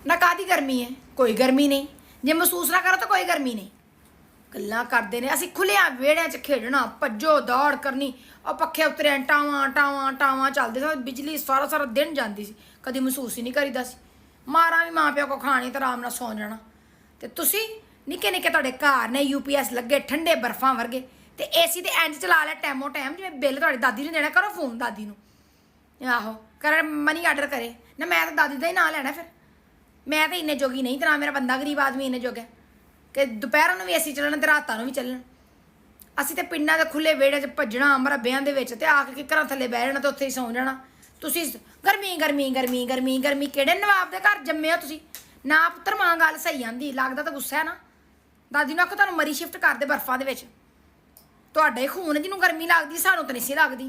ना कादी गर्मी है, कोई गर्मी नहीं। जे महसूस ना करो तो कोई गर्मी नहीं। गल्लां करदे ने असीं खुलिया वेड़ियां च खेडना, भज्जो दौड़ करनी, और पक्खे उतरे टावां टावां टावां चलदे सी, बिजली सारा सारा दिन जांदी सी, कदी महसूस ही नहीं करीदा सी। मारां भी मां प्यो को खानी ते आराम नाल सौ जाना। ते तुसीं निक्के निक्के तुहाडे घर ने UPS लगे ठंडे बर्फां वर्गे, ते AC ते इंज चला लिया टैमो टैम जिवें बिल तुहाडी दादी ने देना। करो फोन दादी नूं, आहो कर मनी आर्डर करे ना। मैं तो दादी दा ही नां लैना, फिर मैं तो इन्ने जोगी नहीं, ते मेरा बंदा गरीब आदमी इन्ने जोगा कि दोपहरों भी AC चलन ते रातां नूं भी चलन। असीं ते पिंडां दे खुले वेड़े च भज्जना मरब्बियां दे विच, ते आके घरां थल्ले बह जाना ते उत्थे ही सौ जाना। तुसीं गर्मी गर्मी गर्मी गर्मी गर्मी, किहड़े नवाब दे घर जम्मे हो तुसीं? ना पुत्तर मां गल सही आंदी, लगदा तां गुस्सा है ना। दादी नूं आखो तुहानूं मरी शिफ्ट कर दे बर्फां दे विच। तुहाडा ही खून है जिन्हों गर्मी लगदी, सानूं तां नहीं सी लगदी।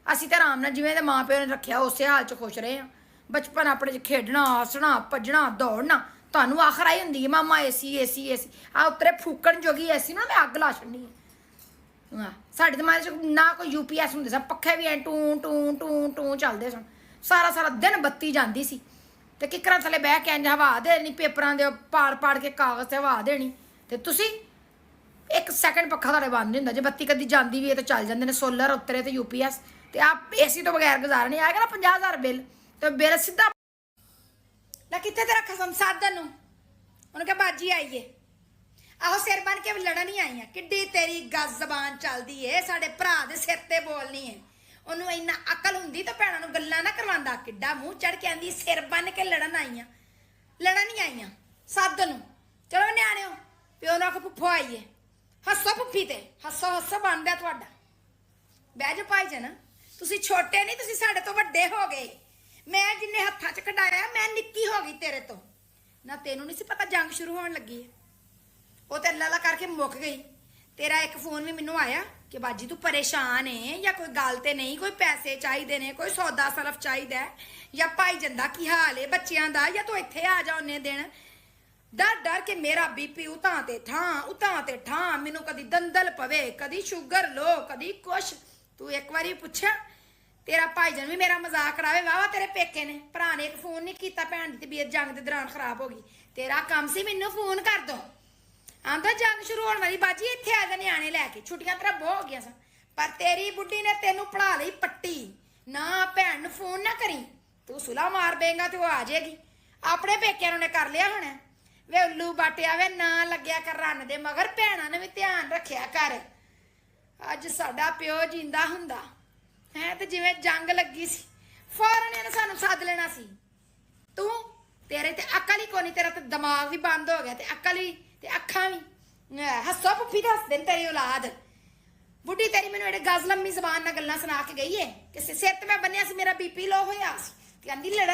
असीं ते आराम नाल जिवें दे मां प्यो ने रखिया उसे हाल च खुश रहे हां। बचपन अपने च खेडना, हसना, भज्जना, दौड़ना। तुहानूं आखर आई हुंदी है मामा AC AC AC, आ उतरे फूकण जोगी AC ना मैं अग्ग ला छड्डनी है। साढ़े जमाने च ना कोई UPS हुंदे सन, पक्खे भी टूं टूं टूं टूं चलदे सन। सारा सारा दिन बत्ती जांदी सी, ते किकरां थल्ले बह के इंज हवा देनी, पेपरां दे पाड़ पाड़ के कागज़ ते हवा देनी। ते तुसीं एक सैकंड पक्खा तुहाडे बंद नहीं हुंदा। जे बत्ती कदी जांदी भी है तो चल जांदे ने सोलर उत्तरे ते UPS, ते आप AC तो बगैर गुजारा नहीं। आएगा ना 50,000 बिल, तो बिल सीधा ना कित्थे ते रखा संसाधन नूं। उन्हें कहा बाजी आईए, आहो सिर बन के लड़न ही आई है। किड्डी तेरी गज जबान चलदी है, साडे भरा दे सिर ते बोलनी है। उन्होंने इन्ना अकल हुंदी तो भैणां नूं गल्लां ना करवांदा। किड्डा मूँह चढ़ के आंदी सिर बन के लड़न आईयां, लड़न ही आईयां सद नूं। चलो न्याणिओ, प्यो नूं आखो भुੱਫੋ आईए, हसो भुੱਫੀ ते हसो हसो बनदा तुहाडा। बह जा भाई जन, तुसीं छोटे नहीं, तुसीं साडे तो वड्डे हो गए। मैं जिन्ने हत्थां च कढाया, मैं निक्की हो गई तेरे तो। ना तेनों नहीं सी पता जंग शुरू होण लगी है, वो तो अल्लाह करके मुक गई। तेरा एक फोन भी मैनू आया कि बाजी तू परेशान है या कोई गल ते नहीं, कोई पैसे चाहिए ने, कोई सौदा सरफ चाहिए, या भाई जंदा की हाल है बच्चों का, या तू इत्थे आ जा उन्ने दिन। डर डर के मेरा BP उतां ते ठां, मैनू कदी दंदल पवे, कदी शुगर लो, कदी कुछ। तू एक बारी पूछा, तेरा भाईजन भी मेरा मजाक उड़ावे, वाह तेरे पेके ने भरा ने एक फोन नहीं किया, भैन की तबीयत जंग के दौरान खराब हो गई। तेरा काम सी मैनू फोन कर दो, आंदा जंग शुरू होने वाली, बाजी इत्थे आ जा न्याणे लैके, छुट्टियां तेरा बहुत हो गई सन। पर तेरी बुढ़ी ने तेनू पढ़ा लई पट्टी, ना भैन नूं फोन ना करी, तू सुला मार देगा तो आ जाएगी। अपने पेकिਆਂ ने कर लिया होना। वे उल्लू बाटिया वे ना लग्या कर रन दे मगर, भैणां ने भी ध्यान रखिया कर। अज साडा प्यो जींदा हुंदा है ते जिवें जंग लगी सी, फौरन इहने सानू सद लेना सी। तू तेरे ते अकल ही कोनी, तेरा ते दिमाग भी बंद हो गया, ते अकल ही ते अखां भी। हसो भुੱਫੀ ते हसदे ने तेरी औलाद। बुढ़ी तेरी मैनू एडे गज लम्मी जबान नाल गल्लां सुना के गई है कि सिर ते मैं बन्निया सी, मेरा BP लो होया सी, ते आंदी लड़